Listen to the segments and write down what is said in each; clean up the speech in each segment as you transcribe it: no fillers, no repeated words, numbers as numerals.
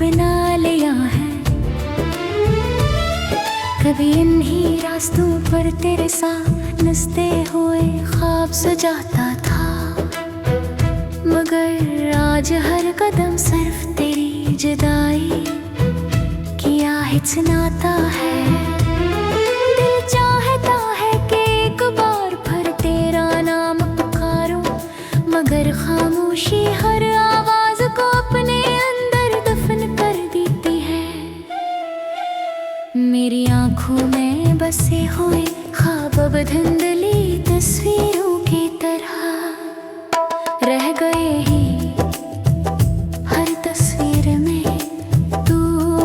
बना लिया है। कभी इन्हीं रास्तों पर तेरे साथ नचते हुए ख्वाब सजाता था, मगर आज हर कदम सिर्फ तेरी जुदाई की आहट सुनाता है। दिल चाहता है कि एक बार फिर तेरा नाम पुकारूं, मगर खामोशी हर आवाज को अपने अंदर दफन कर देती है। मेरी आंखों में बसे हुए ख्वाब अब धुंधली तस्वीरों की तरह रह गए ही। हर तस्वीर में तू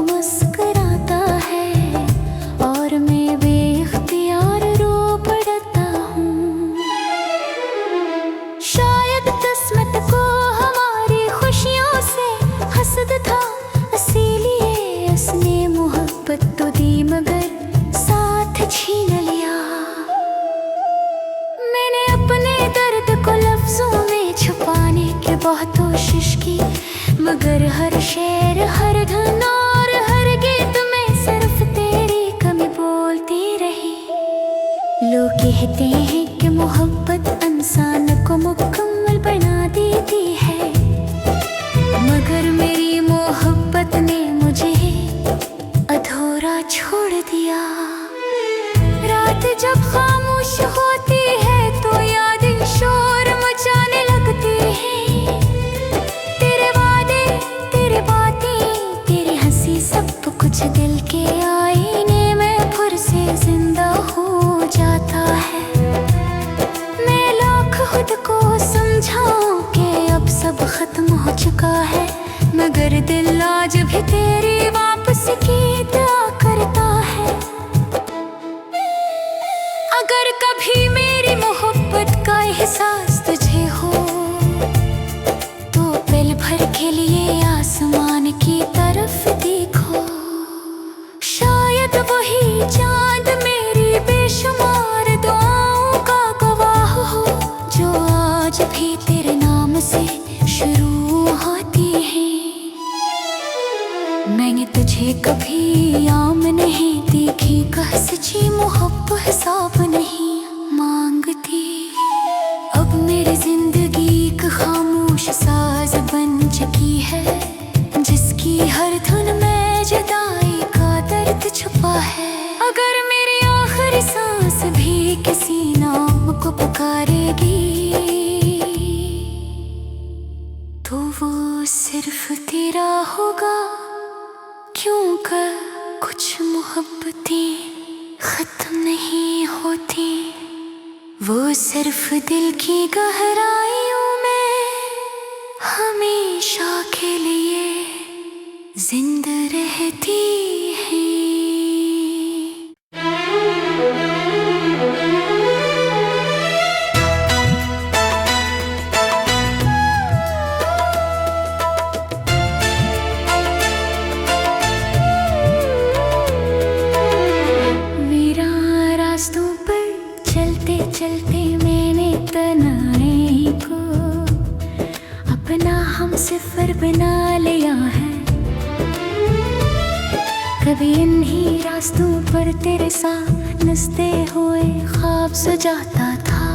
मुस्कुराता है और मैं बेइख्तियार रो पड़ता हूँ। शायद किस्मत को हमारी खुशियों से हसद था, इसीलिए उसने मोहब्बत तो दी मगर साथ छीन लिया। मैंने अपने दर्द को लफ्जों में छुपाने की बहुत कोशिश की, मगर हर शेर हर धुन और हर गीत में सिर्फ तेरी कमी बोलती रही। लोग कहते हैं कि मोहब्बत इंसान को मुकम्मल बना देती है, मगर मेरी मोहब्बत ने मुझे अधूरा छोड़ दिया। रात जब खामोश होती है तो यादें शोर मचाने लगती हैं। तेरे वादे, तेरी बातें, तेरी हंसी, सब कुछ दिल के आईने में फिर से जिंदा हो जाता है। मैं लाख खुद को समझाऊं कि अब सब खत्म हो चुका है, मगर दिल आज भी तेरी वापस की दुआ करता है। अगर कभी मेरी मोहब्बत का एहसास तुझे हो तो पल भर के लिए आसमान की तरफ देखो। शायद वही चांद मेरी बेशुमार दुआओं का गवाह हो, जो आज भी तेरे नाम से शुरू होती है। मैंने तुझे कभी आम नहीं देखी, कह सच्ची मोहब्बत हिसाब नहीं मांगती। अब मेरी जिंदगी एक खामोश साज बन चुकी है, जिसकी हर धुन में जुदाई का दर्द छुपा है। अगर मेरी आखिरी सांस भी किसी नाम को पुकारेगी तो वो सिर्फ तेरा होगा, क्योंकि कुछ मोहब्बतें खत्म नहीं होती, वो सिर्फ दिल की गहराइयों में हमेशा के लिए जिंदा रहती है। चलते मैंने तन्हाई को अपना हमसफर बना लिया है। कभी इन्हीं रास्तों पर तेरे साथ नचते हुए ख्वाब सजाता था,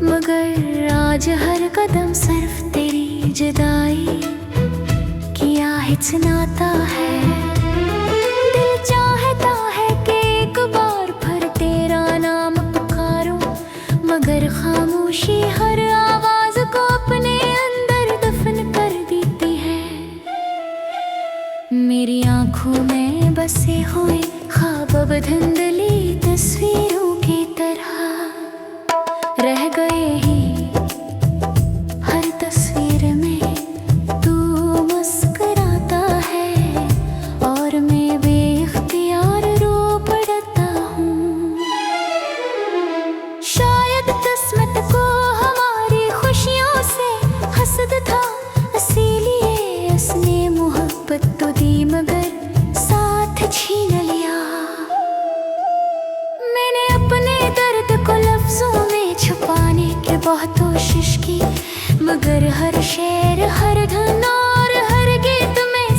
मगर आज हर कदम सिर्फ तेरी जुदाई की आहट सुनाता है। दिल चाहता है कि एक बार फिर तेरा नाम पुकारूं, मगर खामोशी हर आवाज को अपने अंदर दफन कर देती है। मेरी आंखों में बसे हुए ख्वाब अब धुंधली तस्वीरों की तरह रह गए ही। हर तस्वीर में तू मुस्कुराता है और मैं बेइख्तियार रो पड़ता हूँ। शायद किस्मत को हमारी खुशियों से हसद था, इसीलिए उसने मोहब्बत तो दी मगर साथ छीन लिया। मैंने अपने दर्द को लफ्जों में छुपाने की बहुत कोशिश की, मगर हर शेर हर धुन और हर गीत में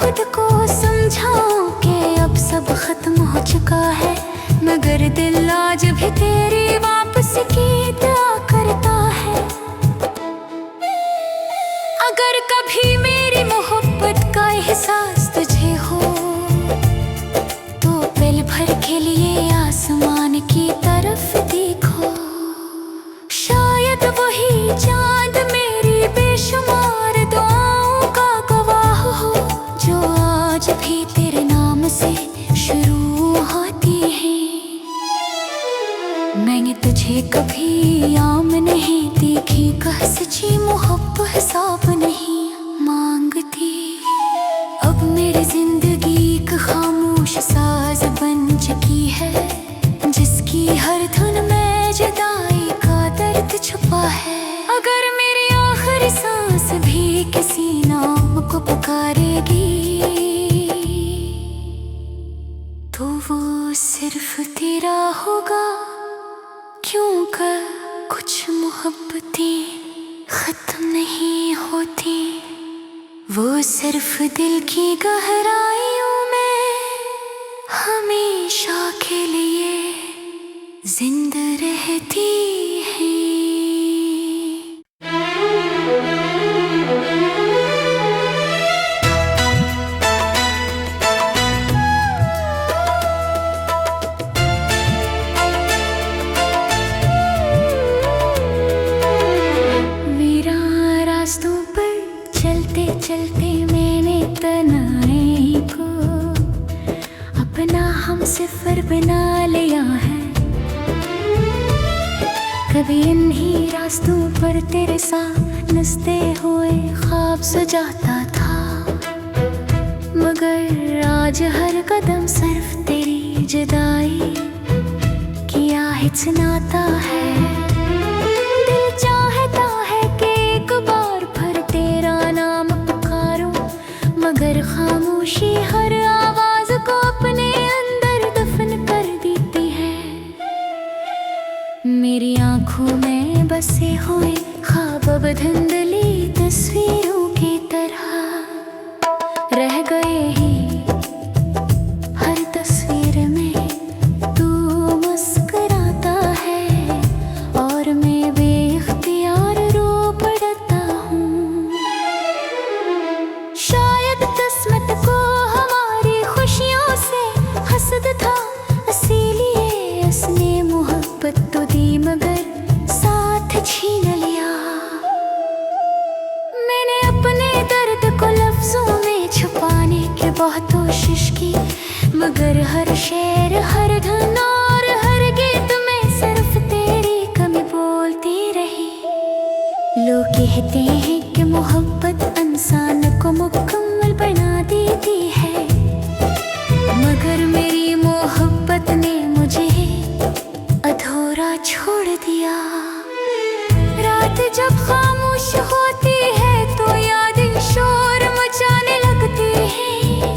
खुद को समझाऊं कि अब सब खत्म हो चुका है, मगर दिल आज भी तेरी वापसी की दुआ करता है। अगर कभी मेरी मोहब्बत का एहसास तुझे हो तो पल भर के लिए आसमान की तरफ देखो। शायद वही चांद मेरी बेशुमार दुआओं का गवाह हो, जो आज भी तेरे नाम से शुरू होती है। मैंने तुझे कभी आम नहीं देखी, कह सच्ची मोहब्बत हिसाब नहीं मांगती। अब मेरी जिंदगी एक खामोश साज बन चुकी है, जिसकी हर धुन में जुदाई का दर्द छुपा है। अगर मेरी आखिरी सांस भी किसी नाम को पुकारेगी तो वो सिर्फ तेरा होगा, क्योंकि कुछ मोहब्बतें खत्म नहीं होती, वो सिर्फ दिल की गहराइयों में हमेशा के लिए जिंदा रहती है। चलते चलते मैंने तन्हाई को अपना हमसफर बना लिया है। कभी इन्हीं रास्तों पर तेरे साथ नचते हुए ख्वाब सजाता था, मगर आज हर कदम सिर्फ तेरी जुदाई की आहट सुनाता है। दिल चाहता है कि एक बार फिर तेरा नाम पुकारूं, मगर खामोशी हर आवाज को अपने अंदर दफन कर देती है। मेरी आंखों में बसे हुए ख्वाब अब धुंधली तस्वीरों की तरह रह गए ही। हर तस्वीर में तू मुस्कुराता है और मैं बेइख्तियार रो पड़ता हूँ। शायद किस्मत को हमारी खुशियों से हसद था, इसीलिए उसने मोहब्बत तो दी मगर साथ छीन लिया। मैंने अपने दर्द को लफ्जों में छुपाने की बहुत कोशिश की, मगर हर शेर हर धुन और हर गीत में सिर्फ तेरी कमी बोलती रही। लोग कहते हैं कि मोहब्बत इंसान को मुकम्मल बना देती है, मगर मेरी मोहब्बत ने मुझे अधूरा छोड़ दिया। रात जब खामोश होती है तो यादें शोर मचाने लगती हैं।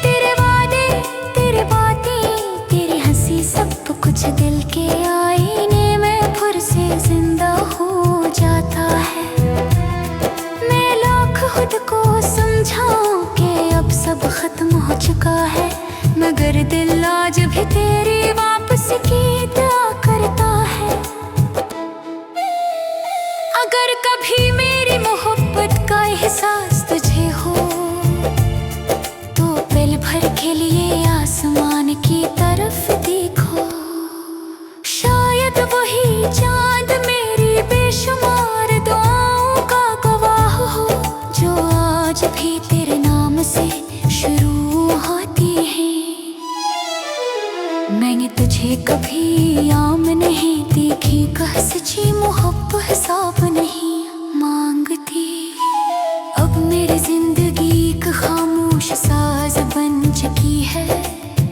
तेरे वादे, तेरी बातें, तेरी हंसी, सब कुछ दिल के आईने में फिर से जिंदा हो जाता है। मैं लाख खुद को समझाऊं कि अब सब खत्म हो चुका है, मगर दिल आज भी तेरी वापसी की दुआ करता है। अगर कभी मेरी मोहब्बत का एहसास तुझे हो तो पल भर के लिए आसमान की तरफ देखो। शायद वही चांद मेरी बेशुमार दुआओं का गवाह हो, जो आज भी तेरे नाम से शुरू होती है। मैंने तुझे कभी आम नहीं देखी, कह सच्ची मोहब्बत हिसाब नहीं मांगती। अब मेरी जिंदगी एक खामोश साज बन चुकी है,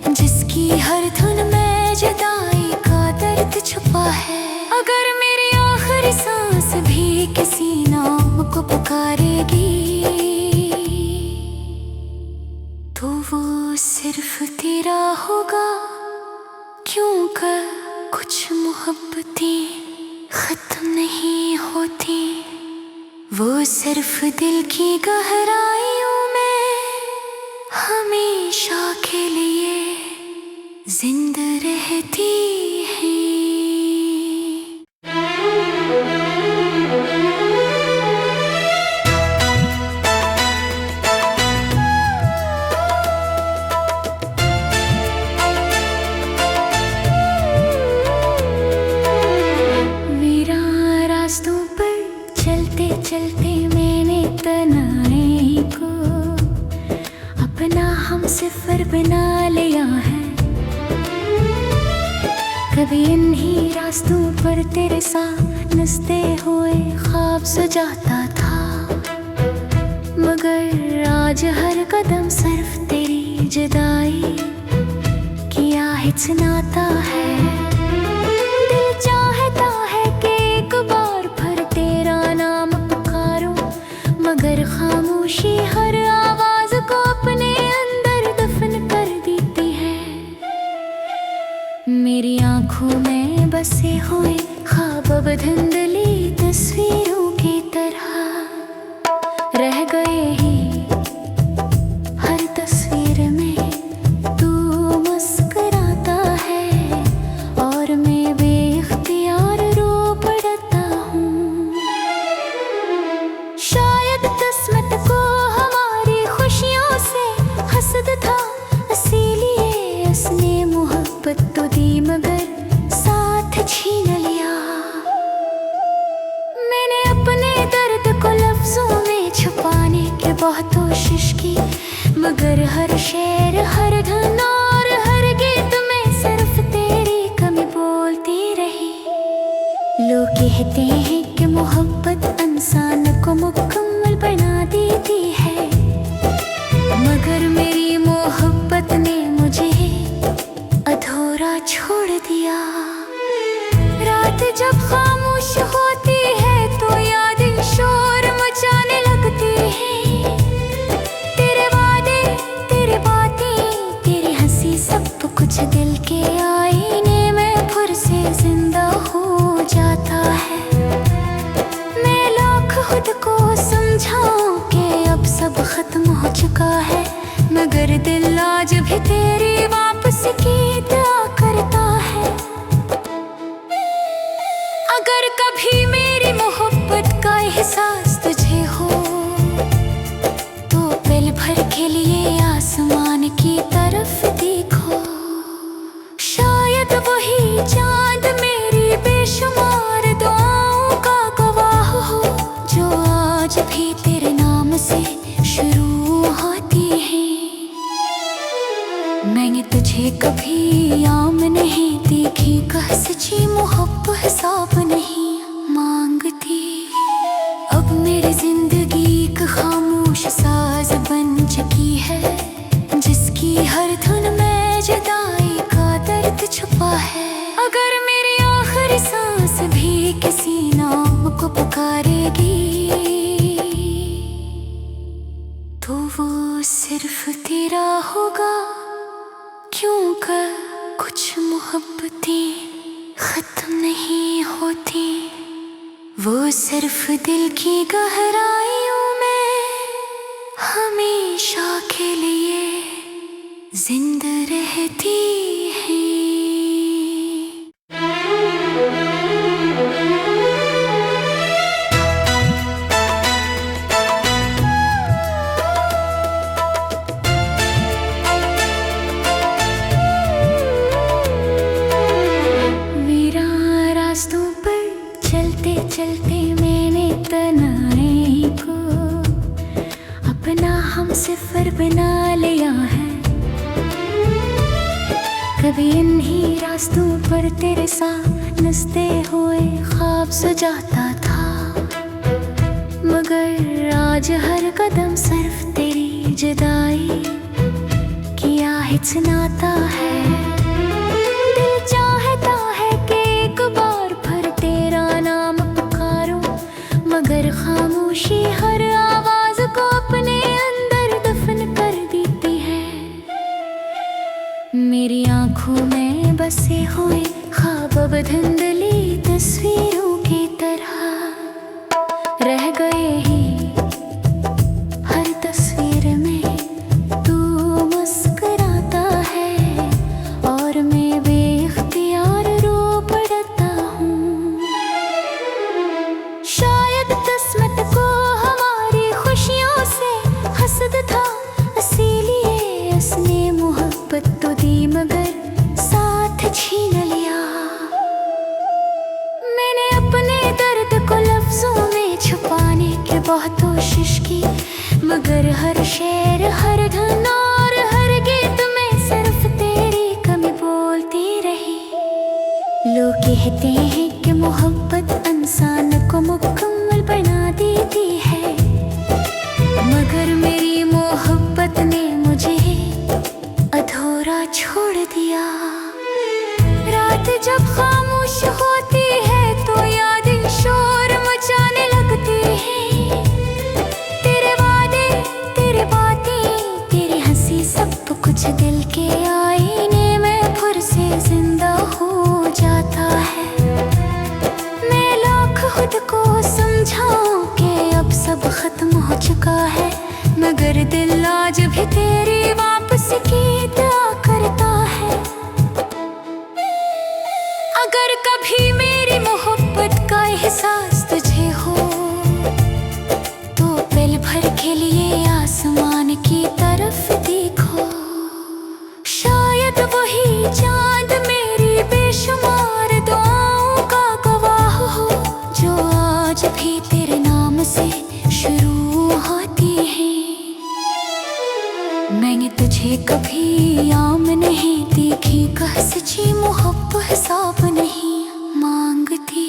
जिसकी हर धुन में जुदाई का दर्द छुपा है। अगर मेरी आखिरी सांस भी किसी नाम को पुकारेगी तो वो सिर्फ तेरा होगा, क्योंकि कुछ मोहब्बतें खत्म नहीं होती, वो सिर्फ दिल की गहराइयों में रहती है। वीरान रास्तों पर चलते चलते मैंने तन्हाई को अपना हमसफर बना लिया है। कभी इन्हीं रास्तों पर तेरे साथ नचते हुए ख्वाब सजाता था, मगर आज हर कदम सिर्फ तेरी जुदाई की आहट सुनाता है। दिल चाहता है कि एक बार फिर तेरा नाम पुकारूं, मगर खामोशी हर आवाज को अपने अंदर दफन कर देती है। मेरी आंखों में बसे हुए ख्वाब अब धुंधली तस्वीरों की तरह रह गए ही। हर तस्वीर में तू मुस्कुराता है और मैं बेइख्तियार रो पड़ता हूँ। शायद किस्मत को हमारी खुशियों से हसद था, इसीलिए उसने मोहब्बत तो दी मगर साथ छीन लिया। मैंने अपने दर्द को लफ्जों में छुपाने की बहुत कोशिश की, मगर हर शेर हर धुन और हर गीत में सिर्फ तेरी कमी बोलती रही। लोग कहते हैं कि मोहब्बत इंसान को मुकम्मल बना देती है, मगर मेरी मोहब्बत ने मुझे अधूरा छोड़ दिया। रात जब खामोश होती है तो यादें शोर मचाने लगती हैं। तेरे वादे, तेरी बातें, तेरी हंसी, सब कुछ दिल के आईने में फिर से जिंदा हो जाता है। मैं लाख खुद को समझाऊं कि अब सब खत्म हो चुका है, मगर दिल आज भी तेरी वापस की दुआ करता है। अगर कभी मेरी मोहब्बत का एहसास तुझे हो तो पल भर के लिए आसमान की तरफ देखो। शायद वही चांद मेरी बेशुमार दुआओं का गवाह हो, जो आज भी तेरे नाम से शुरू होती है। मैंने तुझे कभी आम नहीं देखी, कह सच्ची मोहब्बत हिसाब नहीं मांगती। अब मेरी जिंदगी एक खामोश साज बन चुकी है, जिसकी हर धुन में जुदाई का दर्द छुपा है। अगर मेरी आखिरी सांस भी किसी नाम को पुकारेगी तो वो सिर्फ तेरा होगा, क्योंकि कुछ मोहब्बतें खत्म नहीं होती, वो सिर्फ दिल की गहराइयों में हमेशा के लिए जिंदा रहती है। चलते मैंने तन्हाई को अपना हमसफर बना लिया है। कभी इन्हीं रास्तों पर तेरे साथ नचते हुए ख्वाब सजाता था, मगर आज हर कदम सिर्फ तेरी जुदाई की आहट सुनाता है। दिल चाहता है कि एक बार फिर तेरा नाम पुकारूं, मगर खामोशी हर आवाज को अपने अंदर दफन कर देती है। मेरी आंखों में बसे हुए ख्वाब अब धुंधली तस्वीरों की तरह रह गए ही। हर तस्वीर में तू मुस्कुराता है और मैं मगर हर शेर हर धन और हर गीत में सिर्फ तेरी कमी बोलती रही। लोग कहते हैं कि मोहब्बत इंसान को मुकम्मल बना देती है, मगर मेरी मोहब्बत ने मुझे अधूरा छोड़ दिया। रात जब खामोश होती है तो यादें शोर मचाने लगती हैं। तेरे वादे, तेरे बातें, तेरी हंसी सब कुछ दिल के आईने में फिर से जिंदा हो जाता है। मैं लाख खुद को समझाऊं कि अब सब खत्म हो चुका है, मगर दिल आज भी तेरी वापस की दुआ करता है। अगर कभी मेरी मोहब्बत का एहसास तुझे हो तो पल भर के लिए आसमान की तरफ देखो। शायद वही चांद मेरी बेशुमार दुआओं का गवाह हो, जो आज भी तेरे नाम से शुरू होती है। मैंने तुझे कभी आम नहीं देखी, कह सच्ची मोहब्बत हिसाब नहीं मांगती।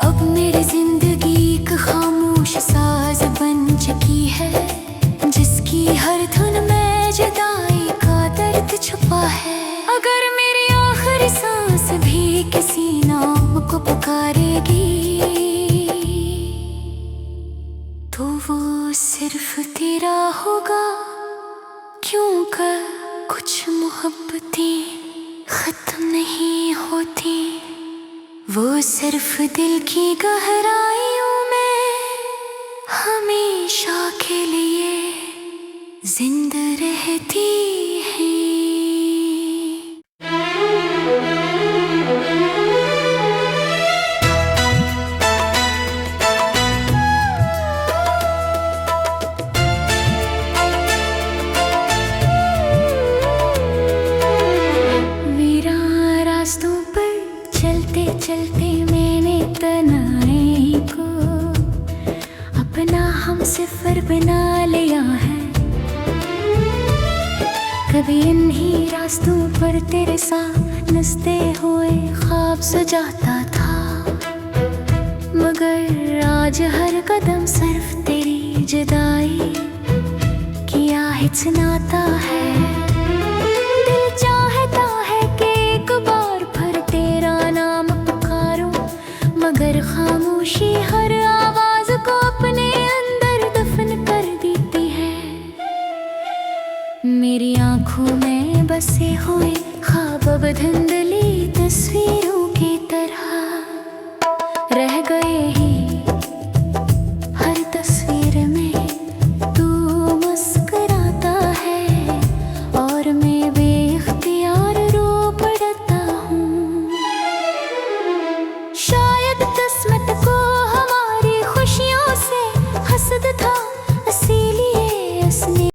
अब मेरी जिंदगी एक खामोश साज बन चुकी है, जिसकी हर धुन में जुदाई का दर्द छुपा है। अगर मेरी आखिरी सांस भी किसी नाम को पुकारेगी तो वो सिर्फ तेरा होगा, क्योंकि कुछ मोहब्बतें खत्म नहीं होती, वो सिर्फ दिल की गहराइयों में हमेशा के लिए जिंदा रहती है। चलते चलते मैंने तन्हाई को अपना हमसफर बना लिया है। कभी इन्हीं रास्तों पर तेरे साथ नचते हुए ख्वाब सजाता था, मगर आज हर कदम सिर्फ तेरी जुदाई की आहट सुनाता है। दिल चाहता है कि एक बार फिर तेरा नाम पुकारूं, मगर खामोशी हर आवाज को अपने अंदर दफन कर देती है। मेरी आंखों में बसे हुए ख्वाब अब धुंधली तस्वीर